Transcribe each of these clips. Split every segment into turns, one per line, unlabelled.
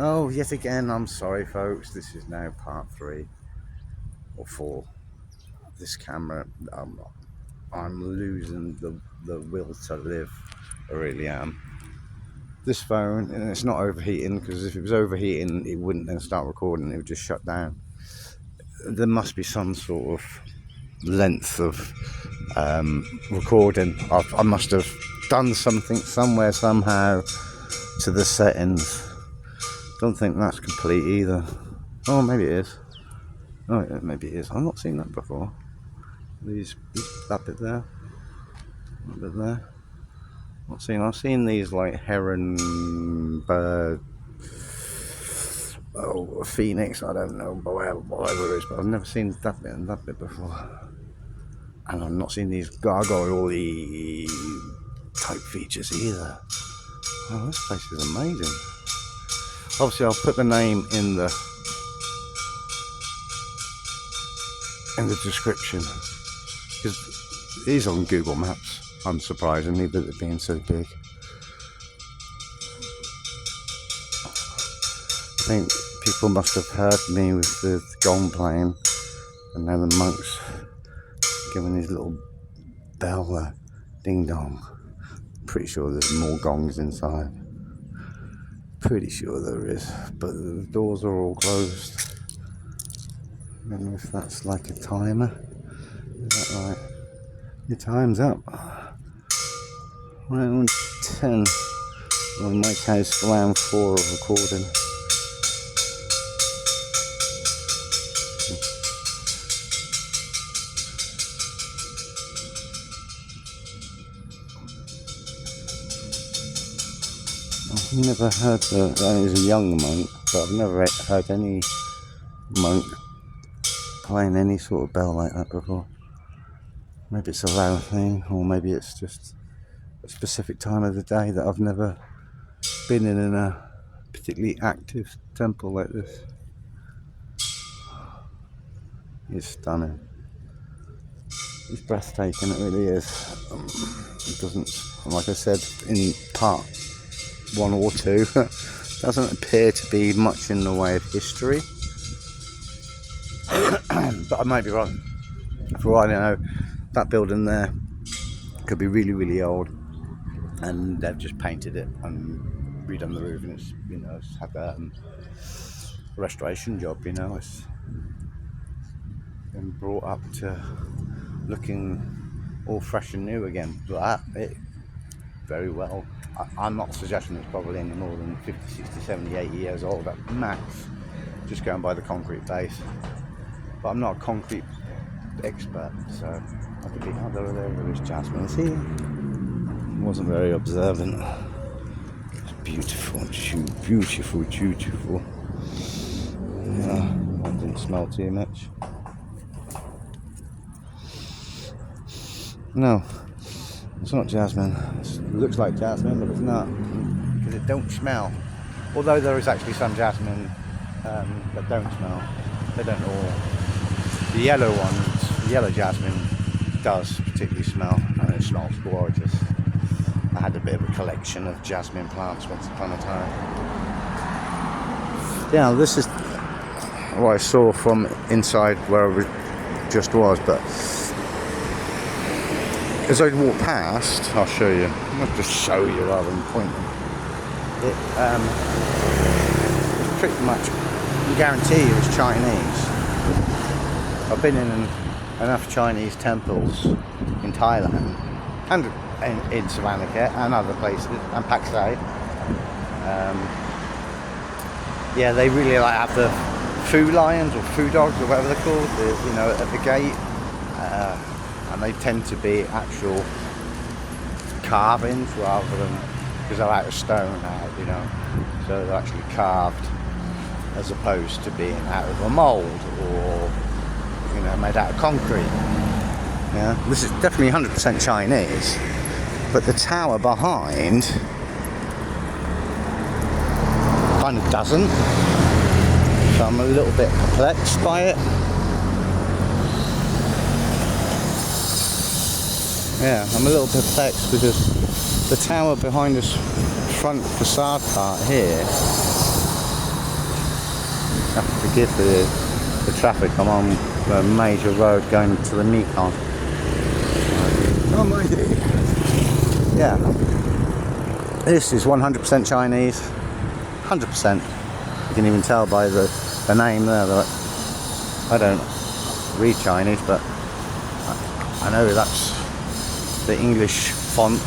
Oh, yet again, I'm sorry, folks. This is now part 3 or 4 of this camera. I'm losing the will to live. I really am. This phone, and it's not overheating, because if it was overheating, it wouldn't then start recording. It would just shut down. There must be some sort of length of recording. I must have done something somewhere, somehow, to the settings. Don't think that's complete either. Oh, maybe it is. Oh, yeah, maybe it is. I've not seen that before. That bit there. That bit there. Not seen. I've seen these like heron, bird, phoenix. I don't know, whatever it is, but I've never seen that bit and that bit before. And I've not seen these gargoyle-y type features either. Oh, this place is amazing. Obviously, I'll put the name in the description, because it is on Google Maps, unsurprisingly, with it being so big. I think people must have heard me with the gong playing, and now the monks giving his little bell there, ding dong. Pretty sure there's more gongs inside. Pretty sure there is, but the doors are all closed. I don't know if that's like a timer. Is that right? Your time's up. Round 10. Well, in my case, round 4 of recording. I've never heard I was a young monk, but I've never heard any monk playing any sort of bell like that before. Maybe it's a loud thing, or maybe it's just a specific time of the day that I've never been in a particularly active temple like this. It's stunning. It's breathtaking, it really is. It doesn't, like I said in part 1 or 2, doesn't appear to be much in the way of history. But I might be wrong. For all I know, that building there could be really, really old, and they've just painted it and redone the roof, and it's, it's had a restoration job. It's been brought up to looking all fresh and new again. But it very well, I'm not suggesting it's probably any more than 50, 60, 70, 80 years old at max, just going by the concrete base. But I'm not a concrete expert, so I could be, there is Jasmine. See, wasn't very observant. It's beautiful, beautiful, beautiful. Yeah, I didn't smell too much. No, it's not jasmine. It looks like jasmine, but it's not, because it don't smell. Although there is actually some jasmine that don't smell. They don't all. The yellow ones, the yellow jasmine does particularly smell, and it smells gorgeous. I had a bit of a collection of jasmine plants once upon a time. Yeah, this is what I saw from inside where I just was, but as I walk past, I'll show you. I'll just show you rather than pointing. It's pretty much, I guarantee you, it's Chinese. I've been in enough Chinese temples in Thailand and in Savannakhet and other places, and Paksai. Yeah, they really have the Phoun lions or Phoun dogs or whatever they're called, at the gate. And they tend to be actual carvings rather than, because they're out of stone now, so they're actually carved as opposed to being out of a mould or made out of concrete. Yeah, this is definitely 100% Chinese, but the tower behind kind of doesn't, so I'm a little bit perplexed by it. Yeah, I'm a little perplexed because the tower behind this front facade part here have to forgive the traffic. I'm on a major road going to the Mekong. Oh my God. Yeah. This is 100% Chinese. 100%. You can even tell by the name there that I don't read Chinese, but I know that's the English font.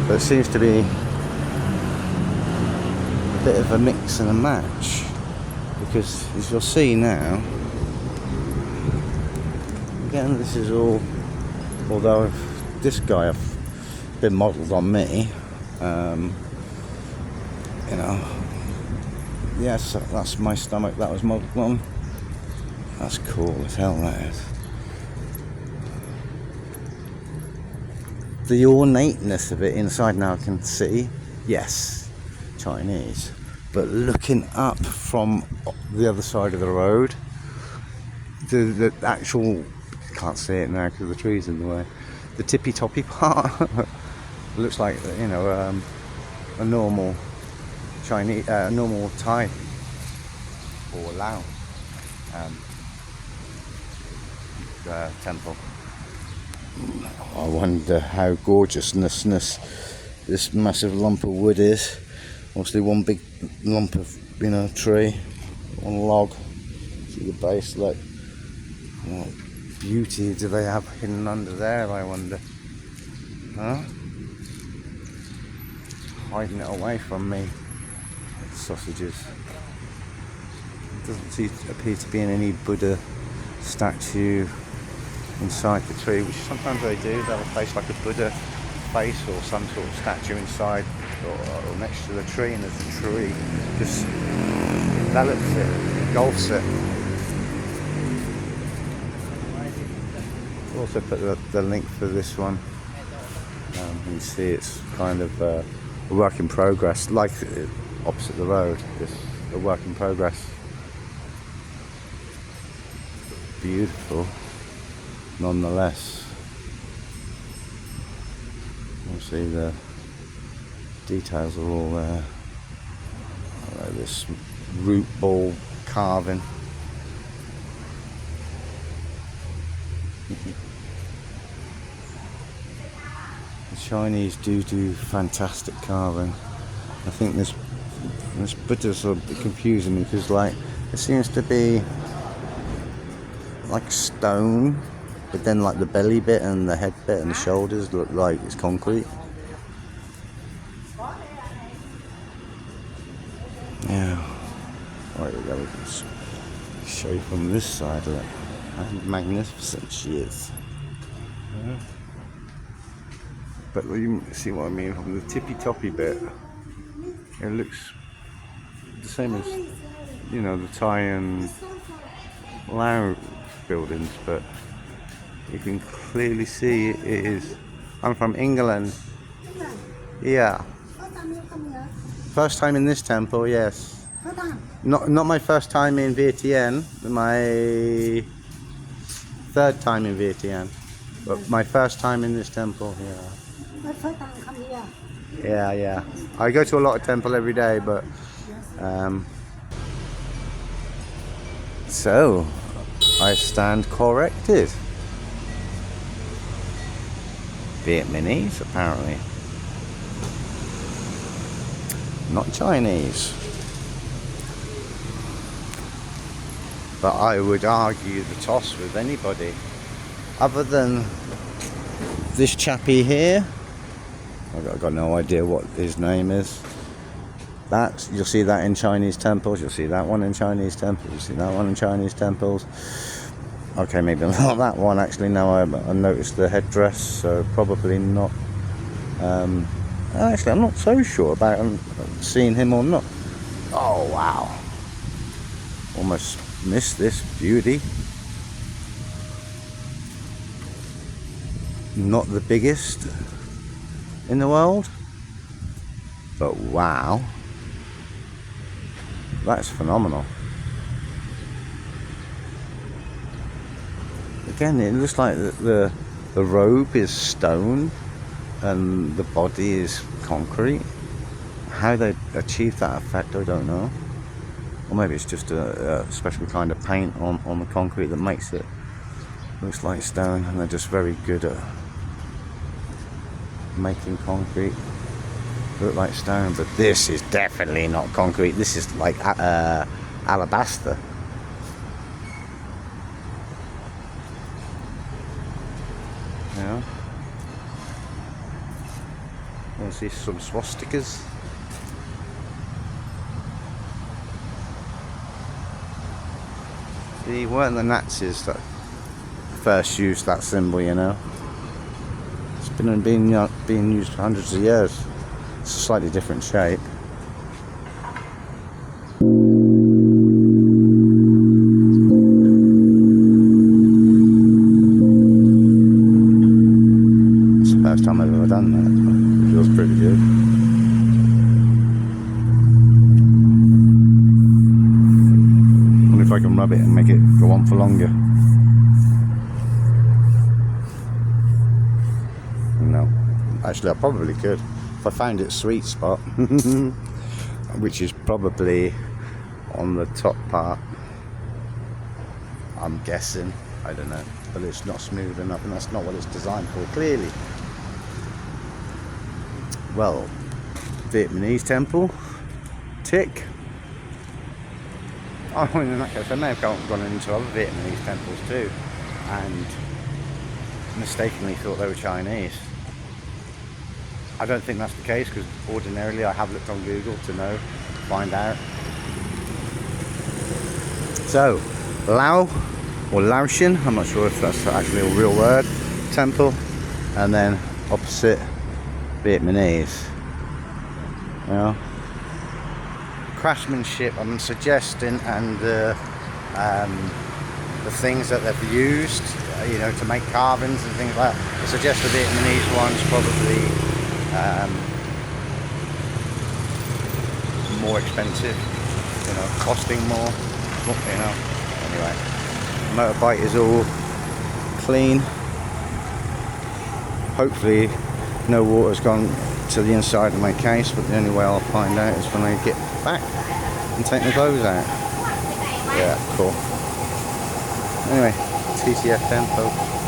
But it seems to be a bit of a mix and a match, because as you'll see now, again, this is all, although this guy have been modelled on me, you know, yes, that's my stomach that was modelled on. That's cool as hell, that is. The ornateness of it inside now I can see, yes, Chinese, but looking up from the other side of the road, the actual, can't see it now because the tree's in the way, the tippy toppy part looks like, you know, a normal Chinese, normal Thai or Lao temple. I wonder how gorgeousness this massive lump of wood is. Mostly one big lump of, you know, tree, one log. See the base, like, what beauty do they have hidden under there, I wonder? Huh? Hiding it away from me. Sausages. Doesn't appear to be in any Buddha statue inside the tree, which sometimes they do. They'll place like a Buddha face or some sort of statue inside or next to the tree, and there's a tree just envelops it, engulfs it. I'll also put the link for this one. You can see it's kind of a work in progress, like opposite the road, just a work in progress. Beautiful nonetheless. Obviously the details are all there. This root ball carving. The Chinese do fantastic carving. I think this Buddha's a bit confusing me, because like it seems to be like stone, but then like the belly bit and the head bit and the shoulders look like it's concrete. Yeah. Right, we can show you from this side. Look how magnificent she is. Yeah. But you see what I mean, from the tippy toppy bit, it looks the same as, you know, the Thai and Lao buildings, but you can clearly see it is. I'm from England. Yeah. First time in this temple, yes. Not my first time in Vientiane, my third time in Vientiane, but my first time in this temple. Yeah.
First time come here.
Yeah. I go to a lot of temple every day, but so I stand corrected. Vietnamese, apparently. Not Chinese. But I would argue the toss with anybody. Other than this chappie here. I've got no idea what his name is. You'll see that in Chinese temples, you'll see that one in Chinese temples, you'll see that one in Chinese temples. Okay, maybe not that one actually. Now I noticed the headdress, so probably not. Actually, I'm not so sure about seeing him or not. Oh wow, almost missed this beauty. Not the biggest in the world, but wow, that's phenomenal. Again, it looks like the robe is stone and the body is concrete. How they achieve that effect, I don't know. Or maybe it's just a special kind of paint on the concrete that makes it looks like stone, and they're just very good at making concrete look like stone. But this is definitely not concrete. This is like alabaster. Yeah. I see some swastikas. See, weren't the Nazis that first used that symbol, you know? It's been being used for hundreds of years. It's a slightly different shape. It's the first time I've ever done that. It feels pretty good. Wonder if I can rub it and make it go on for longer. No. Actually, I probably could. If I found its sweet spot, which is probably on the top part, I'm guessing. I don't know. But it's not smooth enough, and that's not what it's designed for, clearly. Well, Vietnamese temple. Tick. Oh, in that case, I may have gone into other Vietnamese temples too, and mistakenly thought they were Chinese. I don't think that's the case, because ordinarily I have looked on Google to find out. So, Lao or Laotian, I'm not sure if that's actually a real word, temple, and then opposite Vietnamese. You know, craftsmanship I'm suggesting, and the things that they've used, you know, to make carvings and things like that. I suggest the Vietnamese one's probably more expensive, you know, costing more, you know. Anyway, motorbike is all clean. Hopefully no water's gone to the inside of my case, but the only way I'll find out is when I get back and take my clothes out. Yeah, cool. Anyway, TTF10 folks.